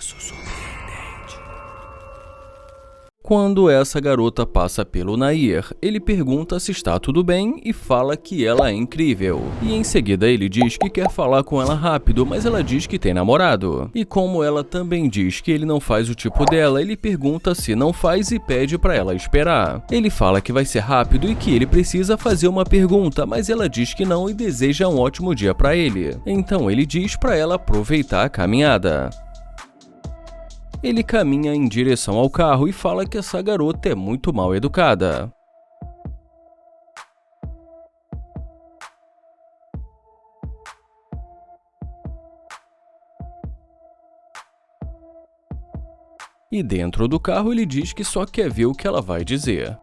Caso surpreendente. Quando essa garota passa pelo Nair, ele pergunta se está tudo bem e fala que ela é incrível. E em seguida ele diz que quer falar com ela rápido, mas ela diz que tem namorado. E como ela também diz que ele não faz o tipo dela, ele pergunta se não faz e pede pra ela esperar. Ele fala que vai ser rápido e que ele precisa fazer uma pergunta, mas ela diz que não e deseja um ótimo dia pra ele. Então ele diz pra ela aproveitar a caminhada. Ele caminha em direção ao carro e fala que essa garota é muito mal educada. E dentro do carro ele diz que só quer ver o que ela vai dizer.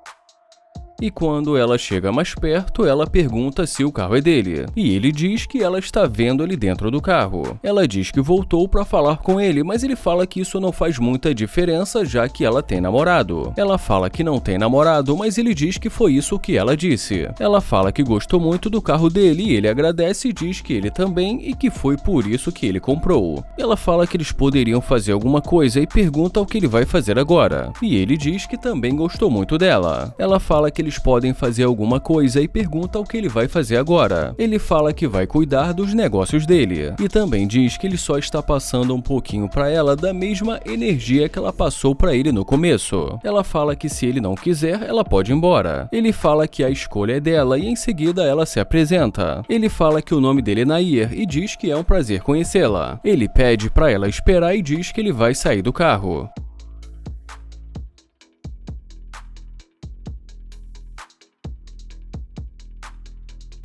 E quando ela chega mais perto, ela pergunta se o carro é dele. E ele diz que ela está vendo ele dentro do carro. Ela diz que voltou para falar com ele, mas ele fala que isso não faz muita diferença, já que ela tem namorado. Ela fala que não tem namorado, mas ele diz que foi isso que ela disse. Ela fala que gostou muito do carro dele e ele agradece e diz que ele também e que foi por isso que ele comprou. Ela fala que eles poderiam fazer alguma coisa e pergunta o que ele vai fazer agora. E ele diz que também gostou muito dela. Ela fala que eles podem fazer alguma coisa e pergunta o que ele vai fazer agora. Ele fala que vai cuidar dos negócios dele. E também diz que ele só está passando um pouquinho pra ela da mesma energia que ela passou pra ele no começo. Ela fala que se ele não quiser, ela pode ir embora. Ele fala que a escolha é dela e em seguida ela se apresenta. Ele fala que o nome dele é Nair e diz que é um prazer conhecê-la. Ele pede pra ela esperar e diz que ele vai sair do carro.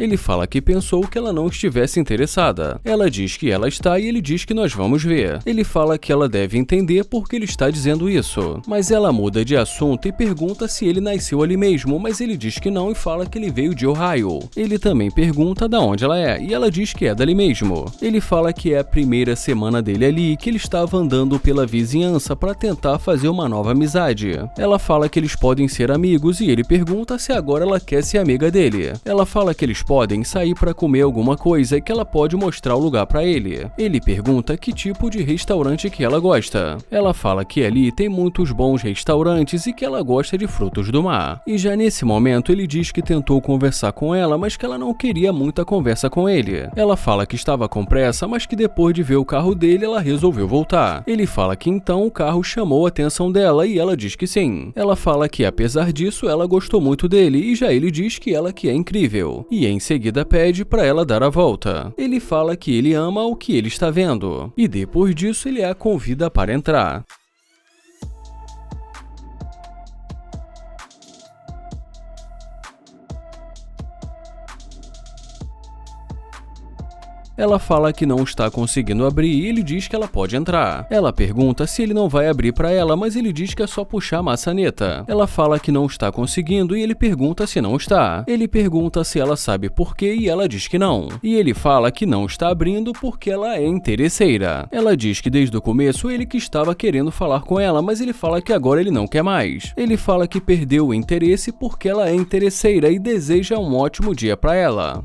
Ele fala que pensou que ela não estivesse interessada. Ela diz que ela está e ele diz que nós vamos ver. Ele fala que ela deve entender porque ele está dizendo isso. Mas ela muda de assunto e pergunta se ele nasceu ali mesmo, mas ele diz que não e fala que ele veio de Ohio. Ele também pergunta de onde ela é e ela diz que é dali mesmo. Ele fala que é a primeira semana dele ali e que ele estava andando pela vizinhança para tentar fazer uma nova amizade. Ela fala que eles podem ser amigos e ele pergunta se agora ela quer ser amiga dele. Ela fala que eles podem sair para comer alguma coisa e que ela pode mostrar o lugar para ele. Ele pergunta que tipo de restaurante que ela gosta. Ela fala que ali tem muitos bons restaurantes e que ela gosta de frutos do mar. E já nesse momento ele diz que tentou conversar com ela, mas que ela não queria muita conversa com ele. Ela fala que estava com pressa, mas que depois de ver o carro dele ela resolveu voltar. Ele fala que então o carro chamou a atenção dela e ela diz que sim. Ela fala que apesar disso ela gostou muito dele e já ele diz que ela que é incrível. E em seguida pede para ela dar a volta. Ele fala que ele ama o que ele está vendo. E depois disso ele a convida para entrar. Ela fala que não está conseguindo abrir e ele diz que ela pode entrar. Ela pergunta se ele não vai abrir para ela, mas ele diz que é só puxar a maçaneta. Ela fala que não está conseguindo e ele pergunta se não está. Ele pergunta se ela sabe por quê e ela diz que não. E ele fala que não está abrindo porque ela é interesseira. Ela diz que desde o começo ele que estava querendo falar com ela, mas ele fala que agora ele não quer mais. Ele fala que perdeu o interesse porque ela é interesseira e deseja um ótimo dia para ela.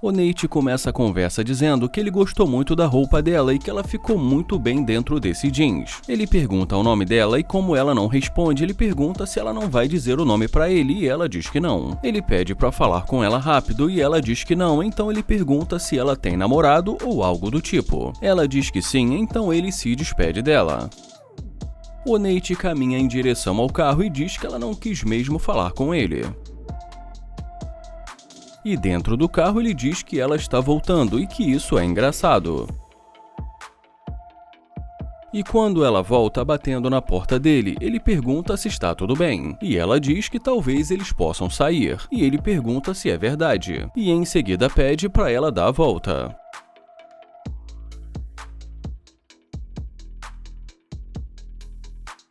O Nate começa a conversa dizendo que ele gostou muito da roupa dela e que ela ficou muito bem dentro desse jeans. Ele pergunta o nome dela e como ela não responde, ele pergunta se ela não vai dizer o nome pra ele e ela diz que não. Ele pede pra falar com ela rápido e ela diz que não, então ele pergunta se ela tem namorado ou algo do tipo. Ela diz que sim, então ele se despede dela. O Nate caminha em direção ao carro e diz que ela não quis mesmo falar com ele. E dentro do carro ele diz que ela está voltando e que isso é engraçado. E quando ela volta batendo na porta dele, ele pergunta se está tudo bem. E ela diz que talvez eles possam sair. E ele pergunta se é verdade. E em seguida pede para ela dar a volta.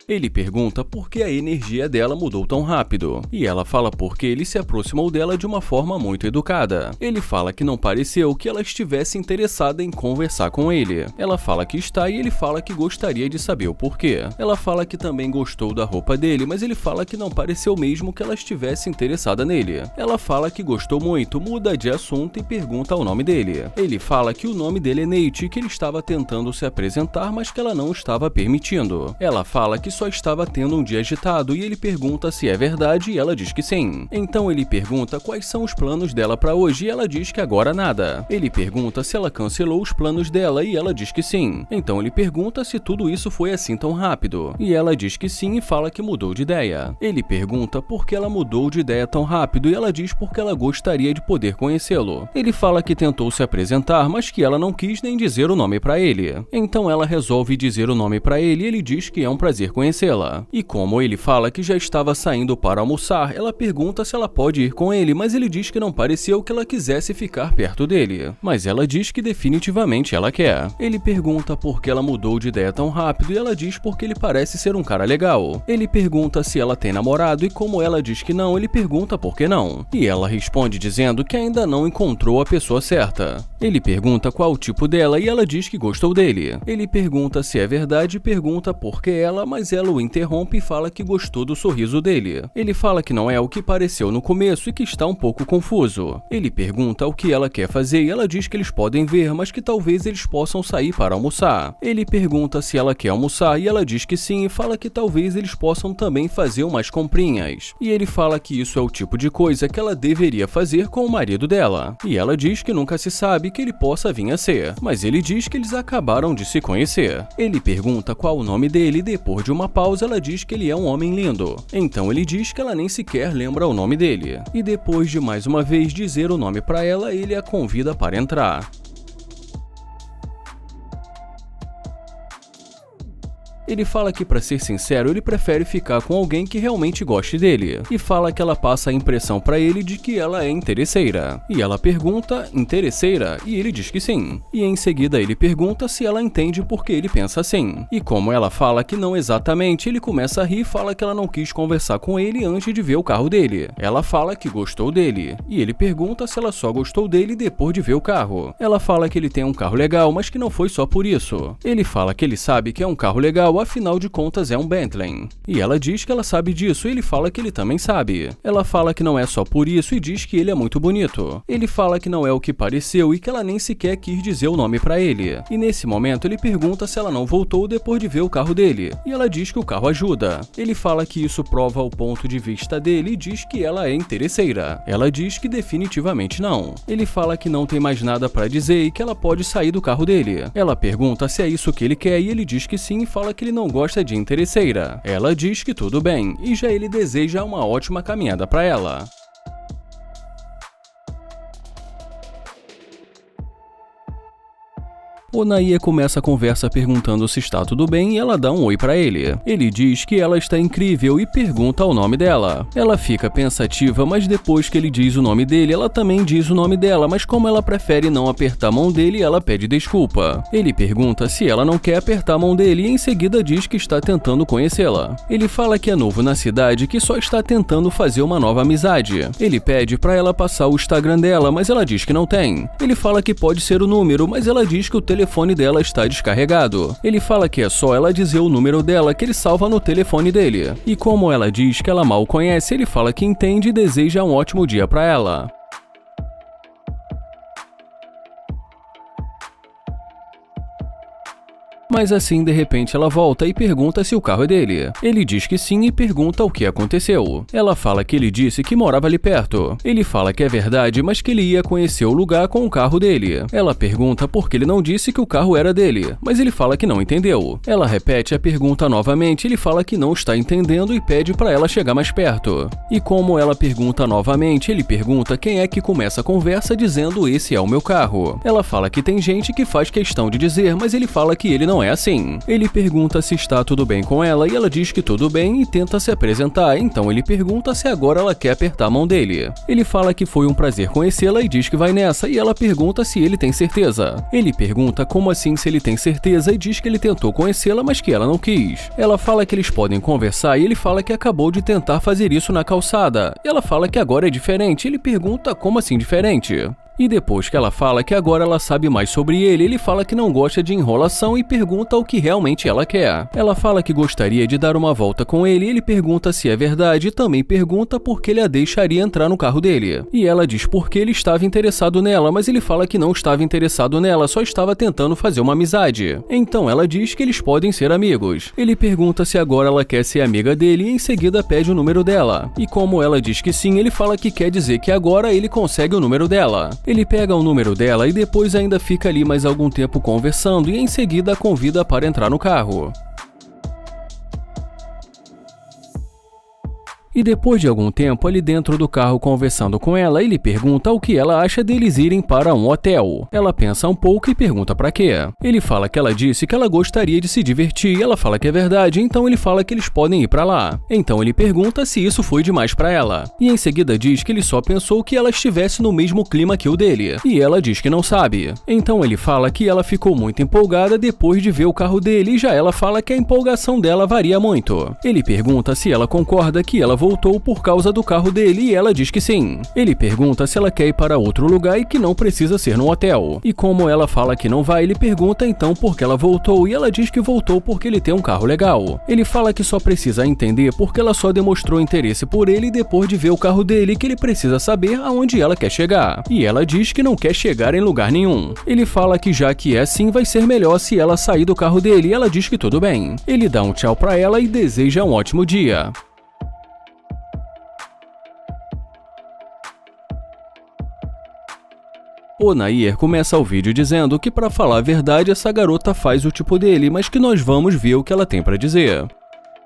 Ele pergunta por que a energia dela mudou tão rápido, e ela fala porque ele se aproximou dela de uma forma muito educada. Ele fala que não pareceu que ela estivesse interessada em conversar com ele. Ela fala que está e ele fala que gostaria de saber o porquê. Ela fala que também gostou da roupa dele, mas ele fala que não pareceu mesmo que ela estivesse interessada nele. Ela fala que gostou muito, muda de assunto e pergunta o nome dele. Ele fala que o nome dele é Nate e que ele estava tentando se apresentar, mas que ela não estava permitindo. Ela fala que só estava tendo um dia agitado e ele pergunta se é verdade e ela diz que sim. Então ele pergunta quais são os planos dela para hoje e ela diz que agora nada. Ele pergunta se ela cancelou os planos dela e ela diz que sim. Então ele pergunta se tudo isso foi assim tão rápido e ela diz que sim e fala que mudou de ideia. Ele pergunta por que ela mudou de ideia tão rápido e ela diz porque ela gostaria de poder conhecê-lo. Ele fala que tentou se apresentar, mas que ela não quis nem dizer o nome para ele. Então ela resolve dizer o nome para ele e ele diz que é um prazer conhecê-la. E como ele fala que já estava saindo para almoçar, ela pergunta se ela pode ir com ele, mas ele diz que não pareceu que ela quisesse ficar perto dele. Mas ela diz que definitivamente ela quer. Ele pergunta por que ela mudou de ideia tão rápido e ela diz porque ele parece ser um cara legal. Ele pergunta se ela tem namorado e como ela diz que não, ele pergunta por que não. E ela responde dizendo que ainda não encontrou a pessoa certa. Ele pergunta qual o tipo dela e ela diz que gostou dele. Ele pergunta se é verdade e pergunta por que ela, mas ela o interrompe e fala que gostou do sorriso dele. Ele fala que não é o que pareceu no começo e que está um pouco confuso. Ele pergunta o que ela quer fazer e ela diz que eles podem ver, mas que talvez eles possam sair para almoçar. Ele pergunta se ela quer almoçar e ela diz que sim e fala que talvez eles possam também fazer umas comprinhas. E ele fala que isso é o tipo de coisa que ela deveria fazer com o marido dela. E ela diz que nunca se sabe que ele possa vir a ser, mas ele diz que eles acabaram de se conhecer. Ele pergunta qual o nome dele e depois de uma pausa ela diz que ele é um homem lindo. Então ele diz que ela nem sequer lembra o nome dele. E depois de mais uma vez dizer o nome para ela, ele a convida para entrar. Ele fala que, para ser sincero, ele prefere ficar com alguém que realmente goste dele, e fala que ela passa a impressão para ele de que ela é interesseira. E ela pergunta, interesseira? E ele diz que sim. E em seguida ele pergunta se ela entende porque ele pensa assim. E como ela fala que não exatamente, ele começa a rir e fala que ela não quis conversar com ele antes de ver o carro dele. Ela fala que gostou dele, e ele pergunta se ela só gostou dele depois de ver o carro. Ela fala que ele tem um carro legal, mas que não foi só por isso. Ele fala que ele sabe que é um carro legal, afinal de contas é um Bentley. E ela diz que ela sabe disso e ele fala que ele também sabe. Ela fala que não é só por isso e diz que ele é muito bonito. Ele fala que não é o que pareceu e que ela nem sequer quis dizer o nome pra ele. E nesse momento ele pergunta se ela não voltou depois de ver o carro dele. E ela diz que o carro ajuda. Ele fala que isso prova o ponto de vista dele e diz que ela é interesseira. Ela diz que definitivamente não. Ele fala que não tem mais nada pra dizer e que ela pode sair do carro dele. Ela pergunta se é isso que ele quer e ele diz que sim e fala que ele não gosta de interesseira. Ela diz que tudo bem e já ele deseja uma ótima caminhada para ela. Onaie começa a conversa perguntando se está tudo bem e ela dá um oi pra ele. Ele diz que ela está incrível e pergunta o nome dela. Ela fica pensativa, mas depois que ele diz o nome dele, ela também diz o nome dela, mas como ela prefere não apertar a mão dele, ela pede desculpa. Ele pergunta se ela não quer apertar a mão dele e em seguida diz que está tentando conhecê-la. Ele fala que é novo na cidade e que só está tentando fazer uma nova amizade. Ele pede pra ela passar o Instagram dela, mas ela diz que não tem. Ele fala que pode ser o número, mas ela diz que o telefone dela está descarregado. Ele fala que é só ela dizer o número dela que ele salva no telefone dele. E como ela diz que ela mal conhece, ele fala que entende e deseja um ótimo dia para ela. Mas assim, de repente, ela volta e pergunta se o carro é dele. Ele diz que sim e pergunta o que aconteceu. Ela fala que ele disse que morava ali perto. Ele fala que é verdade, mas que ele ia conhecer o lugar com o carro dele. Ela pergunta por que ele não disse que o carro era dele, mas ele fala que não entendeu. Ela repete a pergunta novamente, ele fala que não está entendendo e pede para ela chegar mais perto. E como ela pergunta novamente, ele pergunta quem é que começa a conversa dizendo esse é o meu carro. Ela fala que tem gente que faz questão de dizer, mas ele fala que ele não é assim. Ele pergunta se está tudo bem com ela e ela diz que tudo bem e tenta se apresentar, então ele pergunta se agora ela quer apertar a mão dele. Ele fala que foi um prazer conhecê-la e diz que vai nessa, e ela pergunta se ele tem certeza. Ele pergunta como assim se ele tem certeza e diz que ele tentou conhecê-la, mas que ela não quis. Ela fala que eles podem conversar e ele fala que acabou de tentar fazer isso na calçada. Ela fala que agora é diferente, ele pergunta como assim diferente? E depois que ela fala que agora ela sabe mais sobre ele fala que não gosta de enrolação e pergunta o que realmente ela quer. Ela fala que gostaria de dar uma volta com ele pergunta se é verdade e também pergunta por que ele a deixaria entrar no carro dele. E ela diz porque ele estava interessado nela, mas ele fala que não estava interessado nela, só estava tentando fazer uma amizade. Então ela diz que eles podem ser amigos. Ele pergunta se agora ela quer ser amiga dele e em seguida pede o número dela. E como ela diz que sim, ele fala que quer dizer que agora ele consegue o número dela. Ele pega o número dela e depois ainda fica ali mais algum tempo conversando e em seguida a convida para entrar no carro. E depois de algum tempo ali dentro do carro conversando com ela, ele pergunta o que ela acha deles irem para um hotel. Ela pensa um pouco e pergunta para quê. Ele fala que ela disse que ela gostaria de se divertir e ela fala que é verdade, então ele fala que eles podem ir para lá. Então ele pergunta se isso foi demais para ela. E em seguida diz que ele só pensou que ela estivesse no mesmo clima que o dele. E ela diz que não sabe. Então ele fala que ela ficou muito empolgada depois de ver o carro dele e já ela fala que a empolgação dela varia muito. Ele pergunta se ela concorda que ela voltou por causa do carro dele e ela diz que sim. Ele pergunta se ela quer ir para outro lugar e que não precisa ser no hotel. E como ela fala que não vai, ele pergunta então por que ela voltou e ela diz que voltou porque ele tem um carro legal. Ele fala que só precisa entender porque ela só demonstrou interesse por ele depois de ver o carro dele e que ele precisa saber aonde ela quer chegar. E ela diz que não quer chegar em lugar nenhum. Ele fala que já que é assim, vai ser melhor se ela sair do carro dele e ela diz que tudo bem. Ele dá um tchau pra ela e deseja um ótimo dia. O Nair começa o vídeo dizendo que, para falar a verdade, essa garota faz o tipo dele, mas que nós vamos ver o que ela tem para dizer.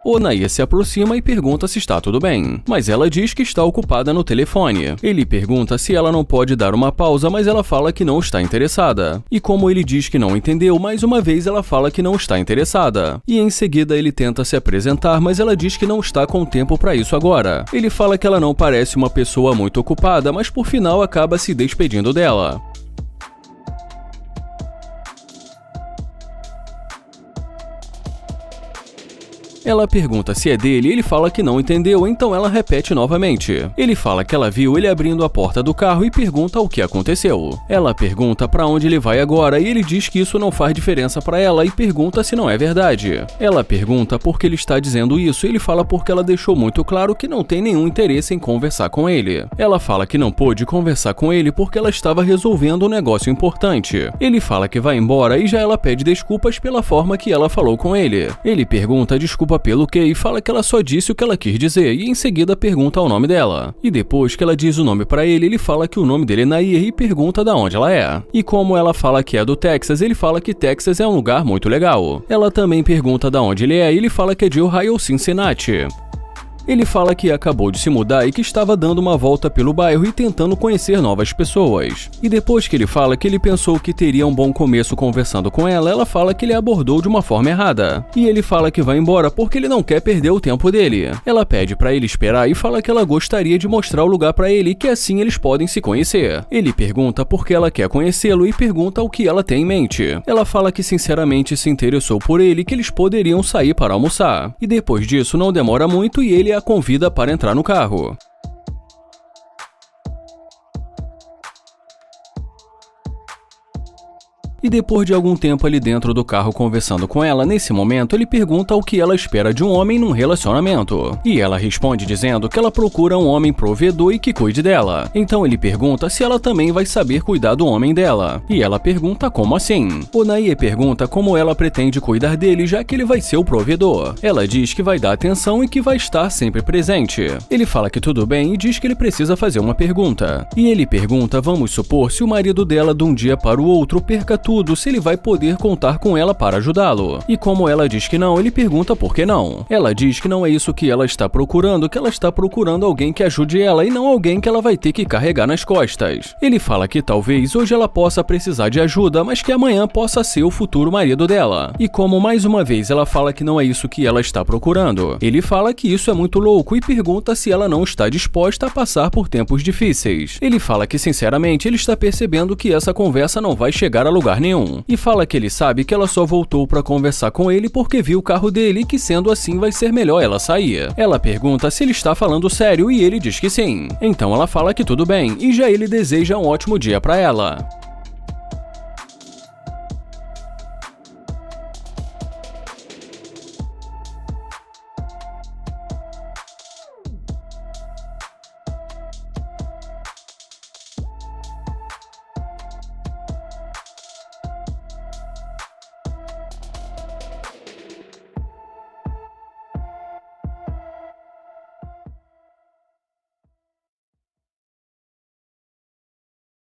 O Nair se aproxima e pergunta se está tudo bem, mas ela diz que está ocupada no telefone. Ele pergunta se ela não pode dar uma pausa, mas ela fala que não está interessada. E como ele diz que não entendeu, mais uma vez ela fala que não está interessada. E em seguida ele tenta se apresentar, mas ela diz que não está com tempo para isso agora. Ele fala que ela não parece uma pessoa muito ocupada, mas por final acaba se despedindo dela. Ela pergunta se é dele e ele fala que não entendeu, então ela repete novamente. Ele fala que ela viu ele abrindo a porta do carro e pergunta o que aconteceu. Ela pergunta para onde ele vai agora e ele diz que isso não faz diferença para ela e pergunta se não é verdade. Ela pergunta por que ele está dizendo isso e ele fala porque ela deixou muito claro que não tem nenhum interesse em conversar com ele. Ela fala que não pôde conversar com ele porque ela estava resolvendo um negócio importante. Ele fala que vai embora e já ela pede desculpas pela forma que ela falou com ele. Ele pergunta desculpa pelo que e fala que ela só disse o que ela quis dizer e em seguida pergunta o nome dela. E depois que ela diz o nome pra ele, ele fala que o nome dele é Nair e pergunta de onde ela é. E como ela fala que é do Texas, ele fala que Texas é um lugar muito legal. Ela também pergunta de onde ele é e ele fala que é de Ohio, Cincinnati. Ele fala que acabou de se mudar e que estava dando uma volta pelo bairro e tentando conhecer novas pessoas. E depois que ele fala que ele pensou que teria um bom começo conversando com ela, ela fala que ele a abordou de uma forma errada. E ele fala que vai embora porque ele não quer perder o tempo dele. Ela pede pra ele esperar e fala que ela gostaria de mostrar o lugar pra ele e que assim eles podem se conhecer. Ele pergunta por que ela quer conhecê-lo e pergunta o que ela tem em mente. Ela fala que sinceramente se interessou por ele e que eles poderiam sair para almoçar. E depois disso não demora muito e ele a convida para entrar no carro. E depois de algum tempo ali dentro do carro conversando com ela, nesse momento ele pergunta o que ela espera de um homem num relacionamento. E ela responde dizendo que ela procura um homem provedor e que cuide dela. Então ele pergunta se ela também vai saber cuidar do homem dela. E ela pergunta como assim. O Nair pergunta como ela pretende cuidar dele já que ele vai ser o provedor. Ela diz que vai dar atenção e que vai estar sempre presente. Ele fala que tudo bem e diz que ele precisa fazer uma pergunta. E ele pergunta, vamos supor, se o marido dela de um dia para o outro perca tudo tudo se ele vai poder contar com ela para ajudá-lo. E como ela diz que não, ele pergunta por que não. Ela diz que não é isso que ela está procurando, que ela está procurando alguém que ajude ela e não alguém que ela vai ter que carregar nas costas. Ele fala que talvez hoje ela possa precisar de ajuda, mas que amanhã possa ser o futuro marido dela. E como mais uma vez ela fala que não é isso que ela está procurando, ele fala que isso é muito louco e pergunta se ela não está disposta a passar por tempos difíceis. Ele fala que sinceramente ele está percebendo que essa conversa não vai chegar a lugar nenhum. E fala que ele sabe que ela só voltou para conversar com ele porque viu o carro dele e que sendo assim vai ser melhor ela sair. Ela pergunta se ele está falando sério e ele diz que sim. Então ela fala que tudo bem e já ele deseja um ótimo dia para ela.